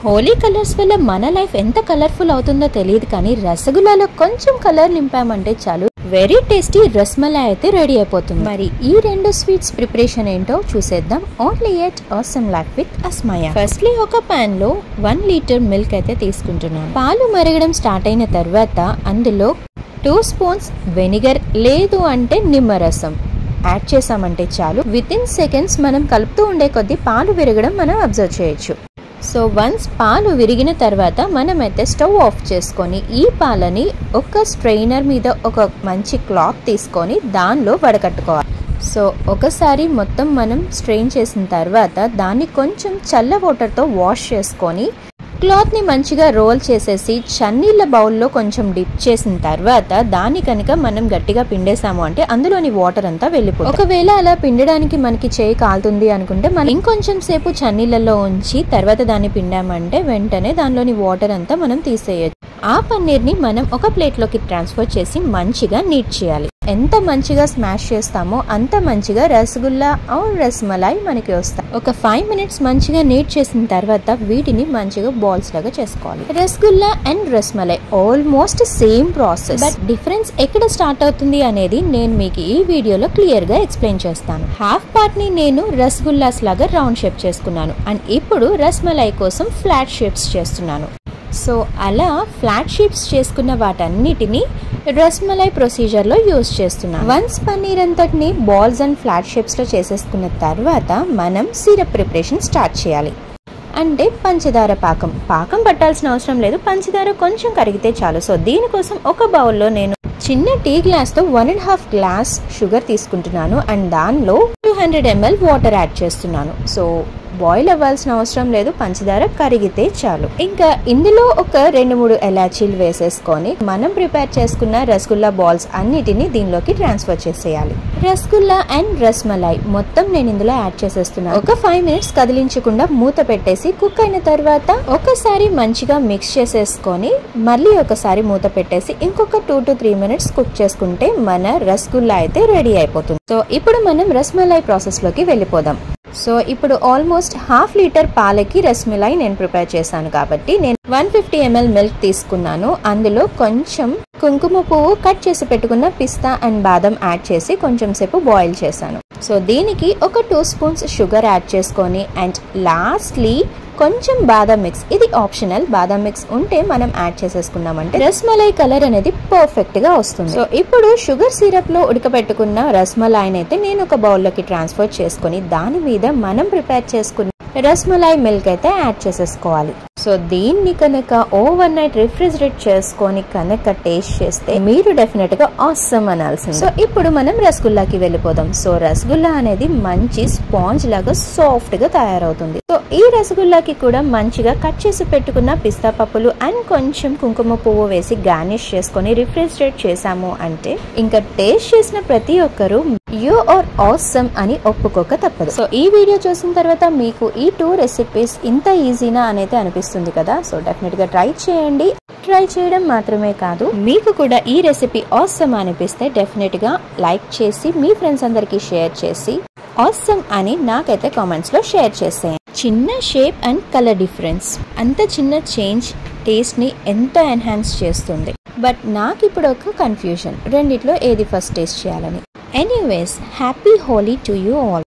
Holi colours వల్ల మన life ఎంత కలర్ఫుల్ అవుతుందో తెలియదు కానీ రసగుల్లాలో కొంచెం కలర్ నింపామంటే చాలు వెరీ టేస్టీ రస్మలై అయితే రెడీ అయిపోతుంది. మరి ఈ రెండు స్వీట్స్ ప్రిపరేషన్ ఏంటో చూసేద్దాం. Only at awesome life with Asmaya. Firstly ఒక పాన్ లో 1 లీటర్ మిల్క్ అయితే తీసుకుంటున్నాను. పాలు మరగడం స్టార్ట్ అయిన తర్వాత అందులో 2 స్పూన్స్ వెనిగర్ లేదు అంటే నిమ్మరసం యాడ్ చేసామంటే చాలు. విత్ ఇన్ సెకండ్స్ మనం కలుపుతూ ఉండే కొద్దీ పాలు విరగడం మనం అబ్జర్వ్ చేయొచ్చు. సో వన్స్ పాలు విరిగిన తర్వాత మనమైతే స్టవ్ ఆఫ్ చేసుకొని ఈ పాలని ఒక స్ట్రెయినర్ మీద ఒక మంచి క్లాత్ తీసుకొని దానిలో వడకట్టుకోవాలి. సో ఒకసారి మొత్తం మనం స్ట్రెయిన్ చేసిన తర్వాత దాన్ని కొంచెం చల్ల వాటర్తో వాష్ చేసుకొని క్లాత్ని మంచిగా రోల్ చేసేసి చన్నీళ్ళ బౌల్లో కొంచెం డిప్ చేసిన తర్వాత దాన్ని కనుక మనం గట్టిగా పిండేసాము అంటే అందులోని వాటర్ అంతా వెళ్ళిపోతుంది. ఒకవేళ అలా పిండడానికి మనకి చేయి కాలుతుంది అనుకుంటే మనం ఇంకొంచెం సేపు చన్నీళ్ళలో ఉంచి తర్వాత దాన్ని పిండామంటే వెంటనే దానిలోని వాటర్ అంతా మనం తీసేయచ్చు. ఆ పన్నీర్ని మనం ఒక ప్లేట్లోకి ట్రాన్స్ఫర్ చేసి మంచిగా నీట్ చేయాలి. ఎంత మంచిగా స్మాష్ చేస్తామో అంత మంచిగా రసగుల్లా ఆర్ రస్మలై మనకి వస్తాయి. ఒక 5 మినిట్స్ మంచిగా నీట్ చేసిన తర్వాత వీటిని మంచిగా బాల్స్ లాగా చేసుకోవాలి. Rasgulla and rasmalai almost same process, but difference ఎక్కడ స్టార్ట్ అవుతుంది అనేది నేను మీకు ఈ వీడియోలో క్లియర్ గా ఎక్స్ప్లెయిన్ చేస్తాను. హాఫ్ పార్ట్ ని నేను రసగుల్లాస్ లాగా రౌండ్ షేప్ చేసుకున్నాను అండ్ ఇప్పుడు రస్మలై కోసం ఫ్లాట్ షేప్స్ చేస్తున్నాను. సో అలా ఫ్లాట్ షేప్స్ చేసుకున్న వాటన్నిటిని రస్మలై ప్రొసీజర్ లో యూజ్ చేస్తున్నాం. వన్స్ పన్నీర్ అంతటిని బాల్స్ అండ్ ఫ్లాట్ షేప్స్ లో చేసేసుకున్న తర్వాత మనం సిరప్ ప్రిపరేషన్ స్టార్ట్ చేయాలి. అంటే పంచదార పాకం పట్టాల్సిన అవసరం లేదు, పంచదార కొంచెం కరిగితే చాలు. సో దీనికోసం ఒక బౌల్లో నేను చిన్న టీ గ్లాస్ తో 1.5 గ్లాస్ షుగర్ తీసుకుంటున్నాను అండ్ దానిలో 200 ml వాటర్ యాడ్ చేస్తున్నాను. సో బాయిల్ అవ్వాల్సిన అవసరం లేదు, పంచదార కరిగితే చాలు. ఇంకా ఇందులో ఒక 2-3 ఎలాచీలు వేసేసుకొని మనం ప్రిపేర్ చేసుకున్న రసగుల్లా బాల్స్ అన్నిటిని దీనిలోకి ట్రాన్స్ఫర్ చేసేయాలి. రసగుల్లా అండ్ రస్మలై మొత్తం నేను ఇందులో యాడ్ చేసేస్తున్నాను. ఒక 5 మినిట్స్ కదిలించకుండా మూత పెట్టేసి కుక్ అయిన తర్వాత ఒకసారి మంచిగా మిక్స్ చేసేసుకొని మళ్ళీ ఒకసారి మూత పెట్టేసి ఇంకొక 2 to 3 మినిట్స్ కుక్ చేసుకుంటే మన రసగుల్లా అయితే రెడీ అయిపోతుంది. సో ఇప్పుడు మనం రస్మలై ప్రాసెస్ లోకి వెళ్ళిపోదాం. సో ఇప్పుడు ఆల్మోస్ట్ 1/2 లీటర్ పాలకి రస్మలై నేను ప్రిపేర్ చేశాను కాబట్టి నేను 150 ml మిల్క్ తీసుకున్నాను. అందులో కొంచెం కుంకుమ పువ్వు కట్ చేసి పెట్టుకున్న పిస్తా అండ్ బాదం యాడ్ చేసి కొంచెం సేపు బాయిల్ చేశాను. సో దీనికి ఒక 2 స్పూన్స్ షుగర్ యాడ్ చేసుకొని అండ్ లాస్ట్లీ కొంచెం బాదం మిక్స్, ఇది ఆప్షనల్, బాదం మిక్స్ ఉంటే మనం యాడ్ చేసేసుకున్నామంటే రస్మలై కలర్ అనేది పర్ఫెక్ట్ గా వస్తుంది. సో ఇప్పుడు షుగర్ సిరప్ లో ఉడకబెట్టుకున్న రస్మలైని అయితే నేను ఒక బౌల్లోకి ట్రాన్స్ఫర్ చేసుకుని దాని మీద మనం ప్రిపేర్ చేసుకున్న రస్మలై మిల్క్ అయితే యాడ్ చేసేసుకోవాలి. సో దీన్ని కనుక ఓవర్ నైట్ రిఫ్రిజిరేట్ చేసుకొని కనుక టేస్ట్ చేస్తే మీరు డెఫినెట్ గా ఆసమ్ అనాల్సింది. సో ఇప్పుడు మనం రసగుల్లాకి వెళ్ళిపోదాం. సో రసగుల్లా అనేది మంచి స్పాంజ్ లాగా సాఫ్ట్ గా తయారవుతుంది. సో ఈ రసగుల్లాకి కూడా మంచిగా కట్ చేసి పెట్టుకున్న పిస్తా పప్పులు అండ్ కొంచెం కుంకుమ పువ్వు వేసి గార్నిష్ చేసుకొని రిఫ్రిజిరేట్ చేసాము అంటే ఇంకా టేస్ట్ చేసిన ప్రతి ఒక్కరు యూ ఆర్ ఆసమ్ అని ఒప్పుకోక తప్పదు. సో ఈ వీడియో చూసిన తర్వాత మీకు ఈ 2 రెసిపీస్ ఇంత ఈజీనా అనేది అనిపిస్తుంది కదా. సో డెఫినెట్ గా ట్రై చేయండి. ట్రై చేయడం మాత్రమే కాదు, మీకు కూడా ఈ రెసిపీ ఆసమ్ అనిపిస్తే డెఫినెట్ గా లైక్ చేసి మీ ఫ్రెండ్స్ అందరికి షేర్ చేసి ఆసమ్ అని నాకైతే కామెంట్స్ లో షేర్ చేసేయండి. చిన్న షేప్ అండ్ కలర్ డిఫరెన్స్, అంత చిన్న చేంజ్ టేస్ట్ ని ఎంత ఎన్హాన్స్ చేస్తుంది. బట్ నాకు ఇప్పుడు ఒక కన్ఫ్యూజన్, రెండిట్లో ఏది ఫస్ట్ టేస్ట్ చేయాలని. Anyways happy Holi to you all.